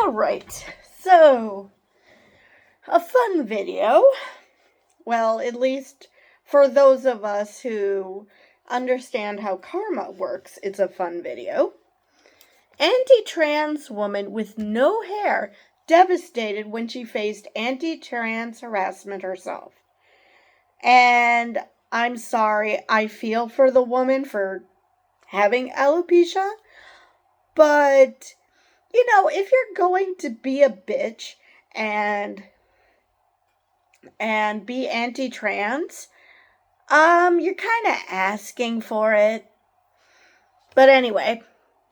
All right, so a fun video. Well, at least for those of us who understand how karma works, it's a fun video. Anti-trans woman with no hair devastated when she faced anti-trans harassment herself. And I'm sorry, I feel for the woman for having alopecia, but if you're going to be a bitch and be anti-trans, you're kind of asking for it. But anyway,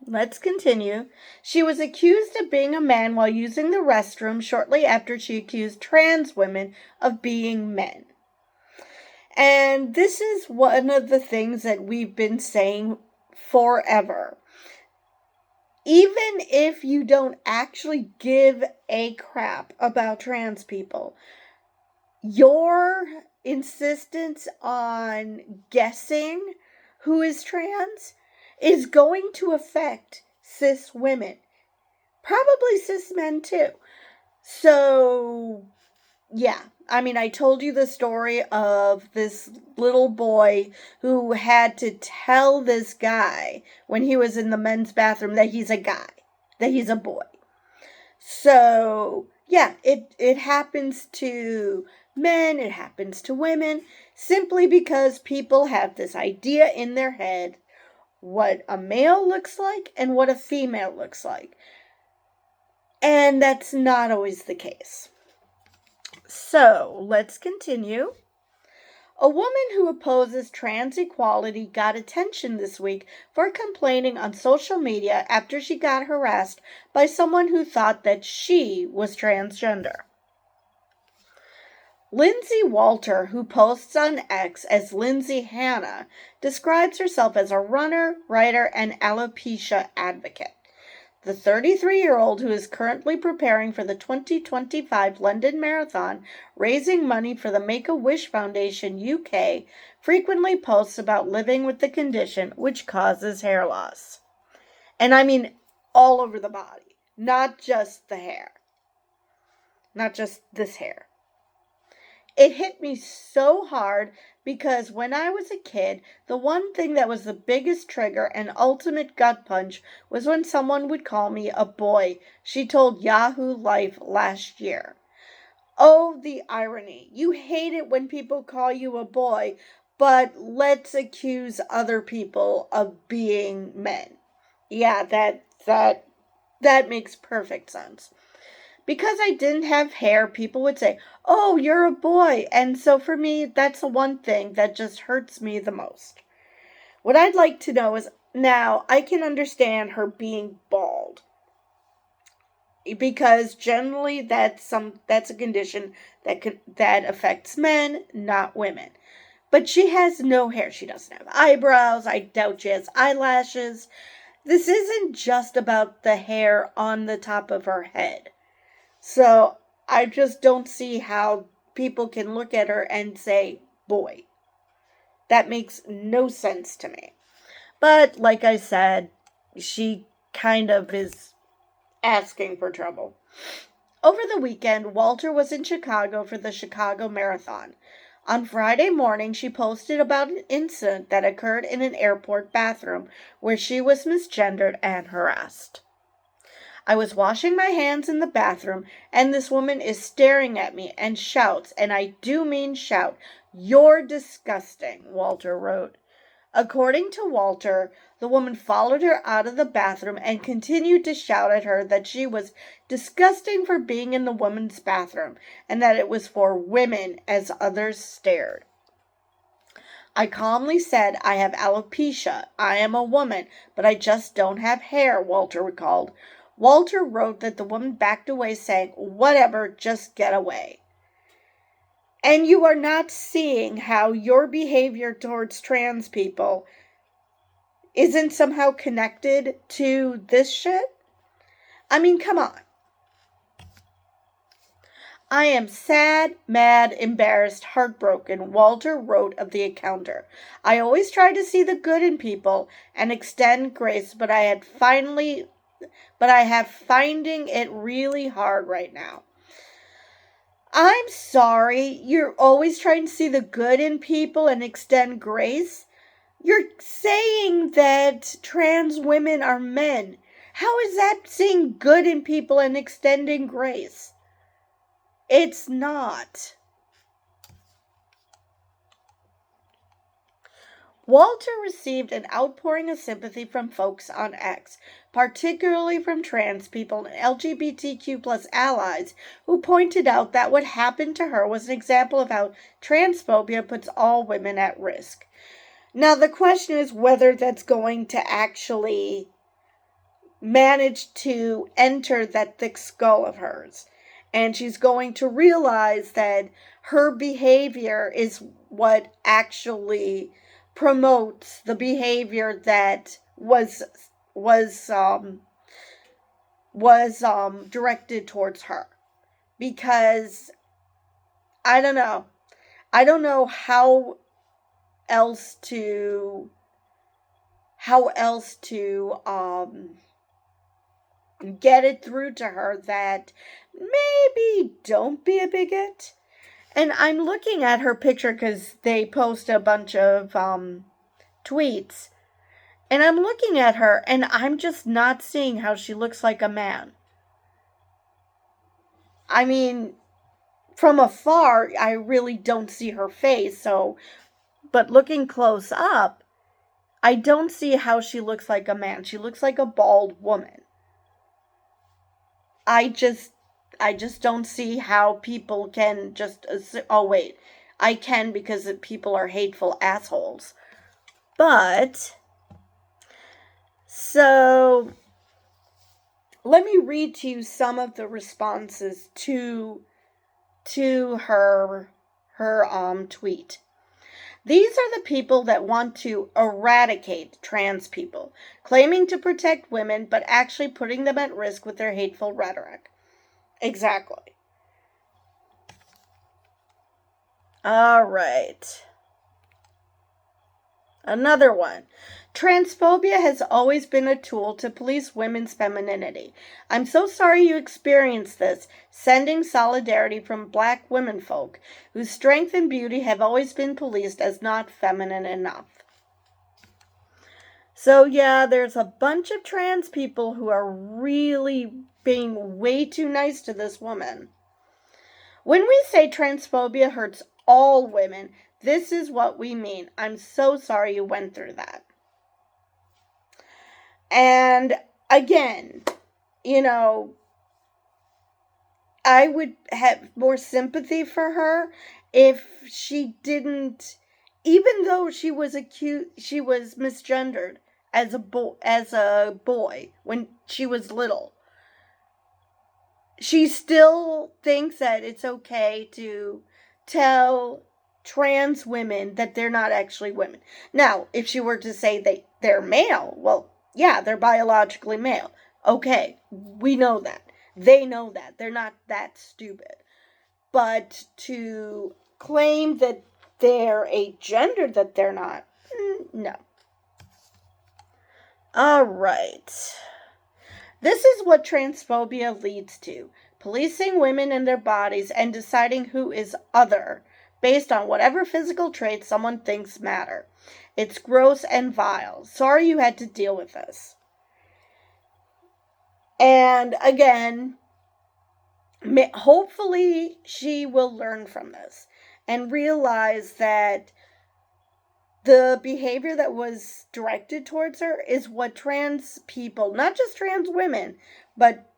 let's continue. She was accused of being a man while using the restroom shortly after she accused trans women of being men. And this is one of the things that we've been saying forever. Even if you don't actually give a crap about trans people, your insistence on guessing who is trans is going to affect cis women. Probably cis men too. So, yeah. I told you the story of this little boy who had to tell this guy when he was in the men's bathroom that he's a guy, that he's a boy. So, yeah, it happens to men, it happens to women, simply because people have this idea in their head what a male looks like and what a female looks like. And that's not always the case. So, let's continue. A woman who opposes trans equality got attention this week for complaining on social media after she got harassed by someone who thought that she was transgender. Lindsay Walter, who posts on X as Lindsay Hannah, describes herself as a runner, writer, and alopecia advocate. The 33-year-old, who is currently preparing for the 2025 London Marathon, raising money for the Make-A-Wish Foundation UK, frequently posts about living with the condition which causes hair loss. And all over the body, not just the hair. Not just this hair. It hit me so hard because when I was a kid, the one thing that was the biggest trigger and ultimate gut punch was when someone would call me a boy, she told Yahoo Life last year. Oh, the irony. You hate it when people call you a boy, but let's accuse other people of being men. Yeah, that makes perfect sense. Because I didn't have hair, people would say, "Oh, you're a boy." And so for me, that's the one thing that just hurts me the most. What I'd like to know is, now, I can understand her being bald. Because generally that's a condition that affects men, not women. But she has no hair. She doesn't have eyebrows. I doubt she has eyelashes. This isn't just about the hair on the top of her head. So I just don't see how people can look at her and say, boy. That makes no sense to me. But like I said, she kind of is asking for trouble. Over the weekend, Walter was in Chicago for the Chicago Marathon. On Friday morning, she posted about an incident that occurred in an airport bathroom where she was misgendered and harassed. I was washing my hands in the bathroom, and this woman is staring at me and shouts, and I do mean shout, "You're disgusting," Walter wrote. According to Walter, the woman followed her out of the bathroom and continued to shout at her that she was disgusting for being in the women's bathroom, and that it was for women as others stared. I calmly said, "I have alopecia. I am a woman, but I just don't have hair," Walter recalled. Walter wrote that the woman backed away, saying, "Whatever, just get away." And you are not seeing how your behavior towards trans people isn't somehow connected to this shit? Come on. "I am sad, mad, embarrassed, heartbroken," Walter wrote of the encounter. "I always try to see the good in people and extend grace, but I had finally but I have finding it really hard right now. I'm sorry, you're always trying to see the good in people and extend grace. You're saying that trans women are men. How is that seeing good in people and extending grace? It's not. Walter received an outpouring of sympathy from folks on X, particularly from trans people and LGBTQ plus allies, who pointed out that what happened to her was an example of how transphobia puts all women at risk. Now, the question is whether that's going to actually manage to enter that thick skull of hers. And she's going to realize that her behavior is what actually promotes the behavior that was directed towards her. Because I don't know else to get it through to her that maybe don't be a bigot. And I'm looking at her picture because they post a bunch of tweets. And I'm looking at her and I'm just not seeing how she looks like a man. I mean, from afar, I really don't see her face, but looking close up, I don't see how she looks like a man. She looks like a bald woman. I just don't see how people can just oh wait, I can because people are hateful assholes. But so let me read to you some of the responses to her tweet. These are the people that want to eradicate trans people, claiming to protect women, but actually putting them at risk with their hateful rhetoric. Exactly. All right. Another one. Transphobia has always been a tool to police women's femininity. I'm so sorry you experienced this. Sending solidarity from Black womenfolk whose strength and beauty have always been policed as not feminine enough. So yeah, there's a bunch of trans people who are really being way too nice to this woman. When we say transphobia hurts all women, this is what we mean. I'm so sorry you went through that. And again, I would have more sympathy for her if she didn't, even though she was misgendered as a boy when she was little. She still thinks that it's okay to tell trans women that they're not actually women. Now, if she were to say they're male, well, yeah, they're biologically male. Okay, we know that. They know that. They're not that stupid. But to claim that they're a gender that they're not, no. All right. This is what transphobia leads to. Policing women and their bodies and deciding who is other based on whatever physical traits someone thinks matter. It's gross and vile. Sorry you had to deal with this. And again, hopefully she will learn from this and realize that the behavior that was directed towards her is what trans people, not just trans women, but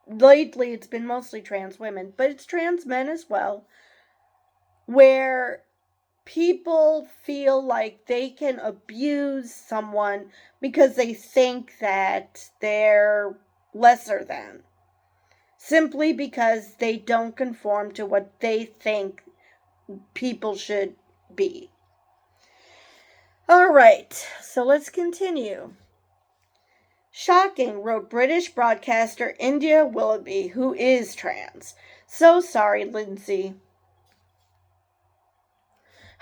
lately it's been mostly trans women, but it's trans men as well, where people feel like they can abuse someone because they think that they're lesser than, simply because they don't conform to what they think people should be. All right, so let's continue. Shocking, wrote British broadcaster India Willoughby, who is trans. So sorry, Lindsay.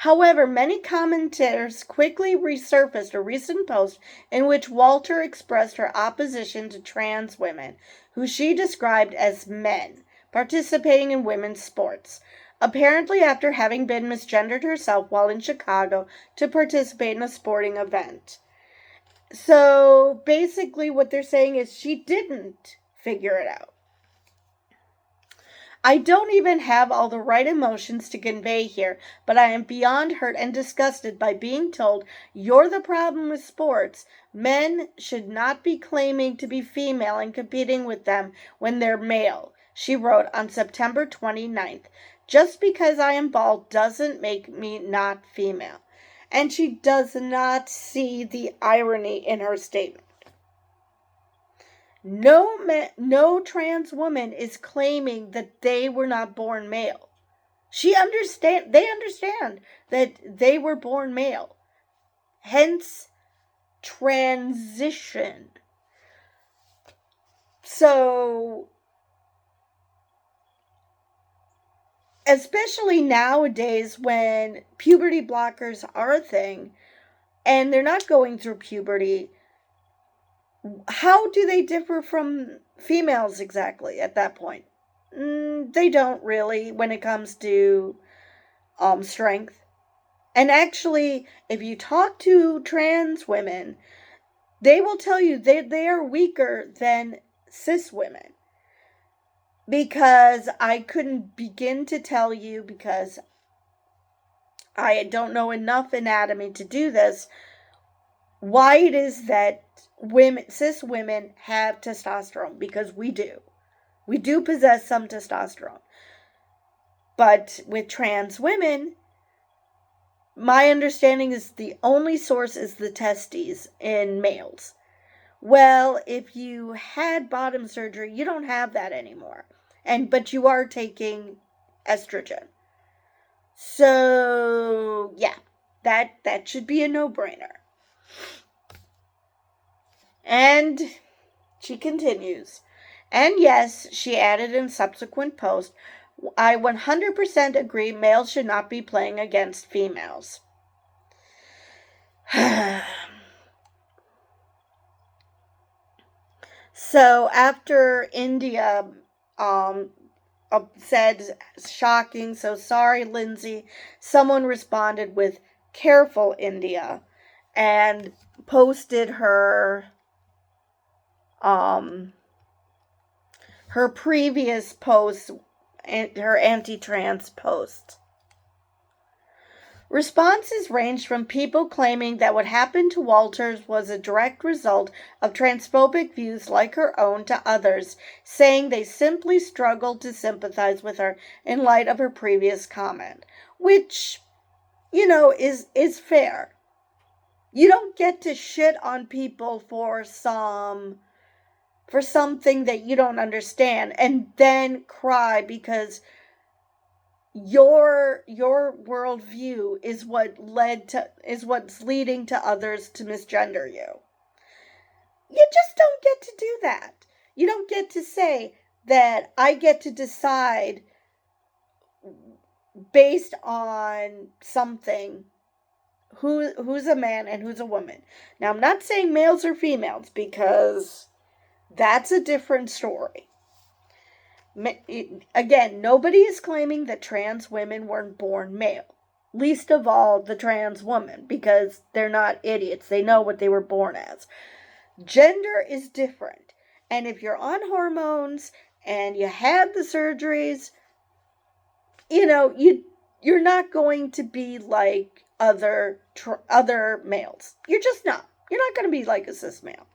However, many commentators quickly resurfaced a recent post in which Walter expressed her opposition to trans women, who she described as men, participating in women's sports, apparently after having been misgendered herself while in Chicago to participate in a sporting event. So basically what they're saying is she didn't figure it out. I don't even have all the right emotions to convey here, but I am beyond hurt and disgusted by being told you're the problem with sports. Men should not be claiming to be female and competing with them when they're male, she wrote on September 29th. Just because I am bald doesn't make me not female. And she does not see the irony in her statement. No trans woman is claiming that they were not born male. They understand that they were born male. Hence, transition. So, especially nowadays when puberty blockers are a thing, and they're not going through puberty, how do they differ from females exactly at that point? They don't really when it comes to strength. And actually, if you talk to trans women, they will tell you they are weaker than cis women. Because I couldn't begin to tell you, because I don't know enough anatomy to do this, why it is that cis women have testosterone, because we do. We do possess some testosterone. But with trans women, my understanding is the only source is the testes in males. Well, if you had bottom surgery, you don't have that anymore. But you are taking estrogen. So, yeah, that should be a no-brainer. And she continues. And yes, she added in subsequent post, I 100% agree males should not be playing against females. So after India said, shocking, so sorry, Lindsay, someone responded with, careful, India, and posted her previous post, her anti-trans post. Responses ranged from people claiming that what happened to Walters was a direct result of transphobic views like her own to others, saying they simply struggled to sympathize with her in light of her previous comment, which, is fair. You don't get to shit on people for something that you don't understand and then cry because your worldview is what's leading to others to misgender you. You just don't get to do that. You don't get to say that I get to decide based on something who's a man and who's a woman. Now, I'm not saying males or females because that's a different story. Again, nobody is claiming that trans women weren't born male. Least of all the trans woman, because they're not idiots. They know what they were born as. Gender is different. And if you're on hormones and you had the surgeries, you're not going to be like other males. You're just not. You're not going to be like a cis male.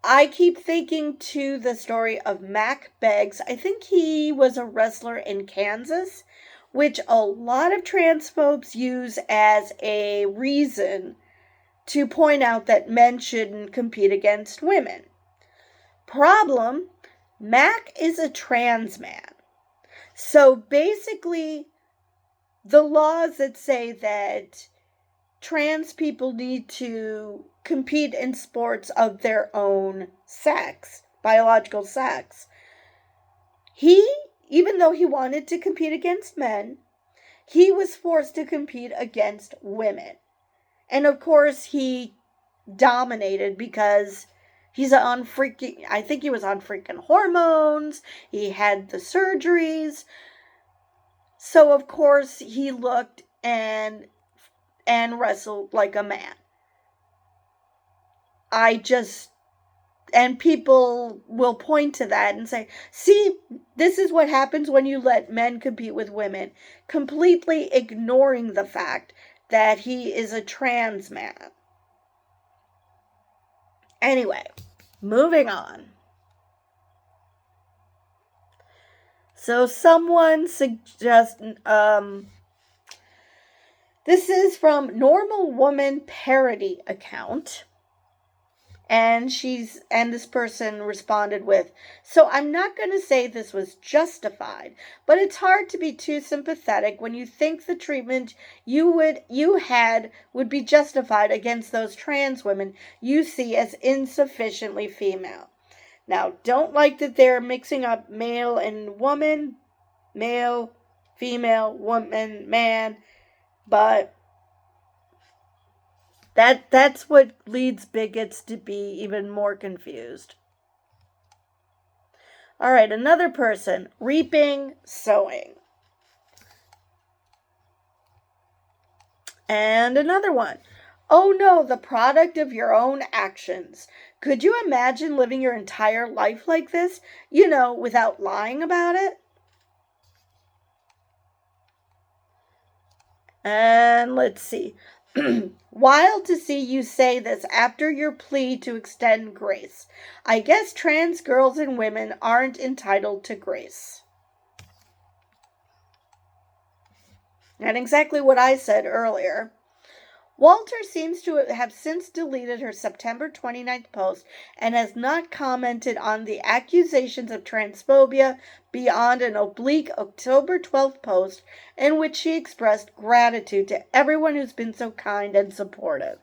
I keep thinking to the story of Mac Beggs. I think he was a wrestler in Kansas, which a lot of transphobes use as a reason to point out that men shouldn't compete against women. Problem, Mac is a trans man. So basically, the laws that say that trans people need to compete in sports of their own sex, biological sex. Even though he wanted to compete against men, he was forced to compete against women. And of course, he dominated because he's on freaking, I think he was on freaking hormones. He had the surgeries. So of course he looked and wrestled like a man. I just, and people will point to that and say, see, this is what happens when you let men compete with women, completely ignoring the fact that he is a trans man. Anyway, moving on. So someone suggests, this is from Normal Woman Parody account. And this person responded with, so I'm not going to say this was justified, but it's hard to be too sympathetic when you think the treatment you had would be justified against those trans women you see as insufficiently female. Now, don't like that they're mixing up male and woman, male, female, woman, man, but that's what leads bigots to be even more confused. All right, another person, reaping, sowing. And another one. Oh no, the product of your own actions. Could you imagine living your entire life like this? Without lying about it? And let's see. Wild to see you say this after your plea to extend grace. I guess trans girls and women aren't entitled to grace. And exactly what I said earlier. Walter seems to have since deleted her September 29th post and has not commented on the accusations of transphobia beyond an oblique October 12th post in which she expressed gratitude to everyone who's been so kind and supportive.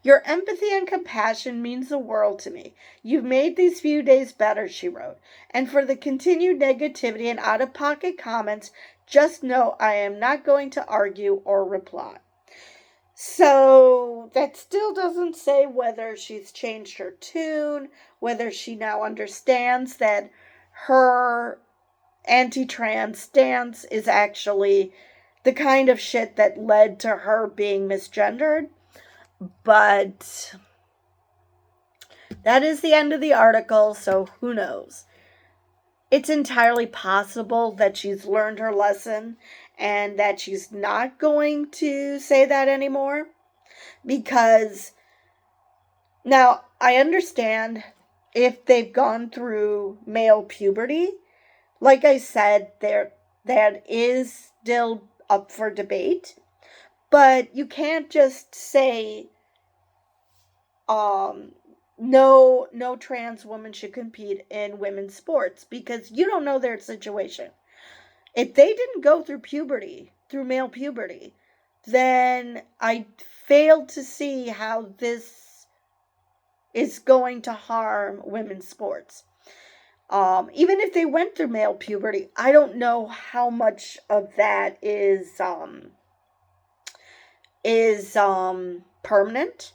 Your empathy and compassion means the world to me. You've made these few days better, she wrote. And for the continued negativity and out-of-pocket comments, just know I am not going to argue or reply. So that still doesn't say whether she's changed her tune, whether she now understands that her anti-trans stance is actually the kind of shit that led to her being misgendered. But that is the end of the article, so who knows? It's entirely possible that she's learned her lesson and that she's not going to say that anymore. Because now I understand if they've gone through male puberty. Like I said, that is still up for debate. But you can't just say no trans woman should compete in women's sports because you don't know their situation. If they didn't go through male puberty, then I fail to see how this is going to harm women's sports. Even if they went through male puberty, I don't know how much of that is permanent.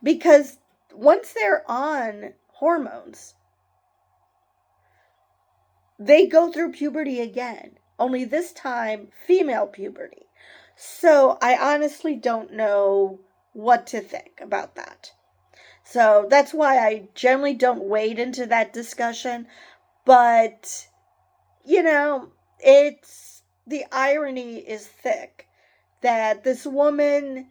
Because once they're on hormones, they go through puberty again. Only this time, female puberty. So I honestly don't know what to think about that. So that's why I generally don't wade into that discussion. But, it's, the irony is thick that this woman,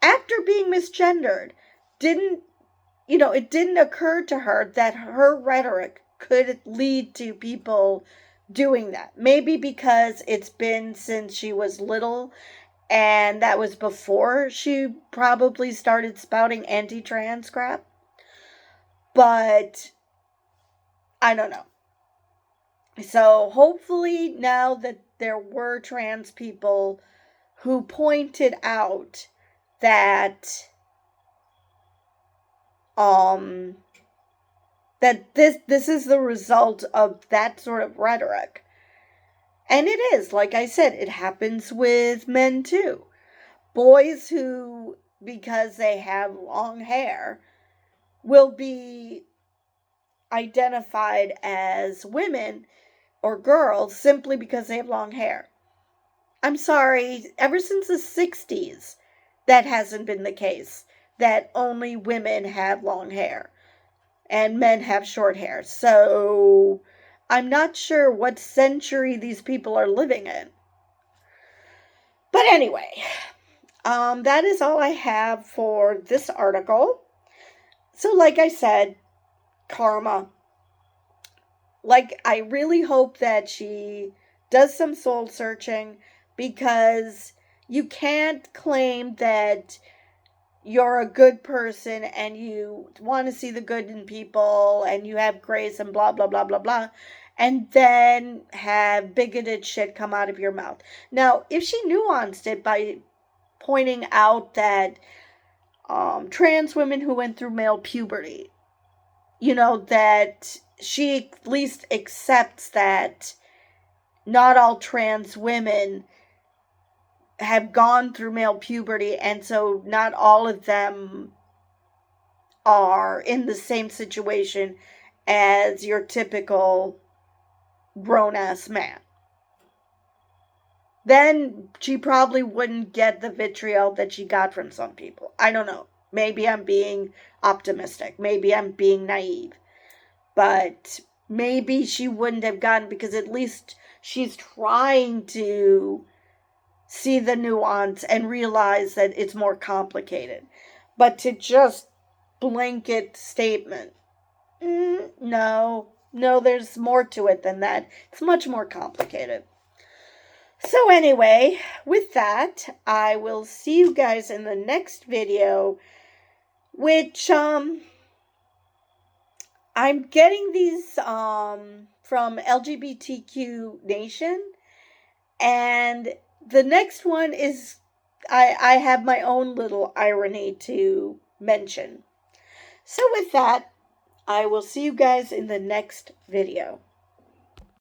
after being misgendered, it didn't occur to her that her rhetoric could lead to people doing that. Maybe because it's been since she was little, and that was before she probably started spouting anti-trans crap. But I don't know. So hopefully now that there were trans people who pointed out that that this is the result of that sort of rhetoric. And it is, like I said, it happens with men too. Boys who, because they have long hair, will be identified as women or girls simply because they have long hair. I'm sorry, ever since the 60s, that hasn't been the case, that only women have long hair and men have short hair. So I'm not sure what century these people are living in. But anyway, that is all I have for this article. So, like I said, karma. Like, I really hope that she does some soul searching, because you can't claim that you're a good person and you want to see the good in people and you have grace and blah, blah, blah, blah, blah, and then have bigoted shit come out of your mouth. Now, if she nuanced it by pointing out that trans women who went through male puberty, that she at least accepts that not all trans women have gone through male puberty, and so not all of them are in the same situation as your typical grown-ass man. Then she probably wouldn't get the vitriol that she got from some people. I don't know. Maybe I'm being optimistic. Maybe I'm being naive. But maybe she wouldn't have gotten, because at least she's trying to see the nuance and realize that it's more complicated. But to just blanket statement, no, there's more to it than that. It's much more complicated. So anyway, with that, I will see you guys in the next video, which I'm getting these from LGBTQ Nation, and the next one is I have my own little irony to mention. So with that, I will see you guys in the next video.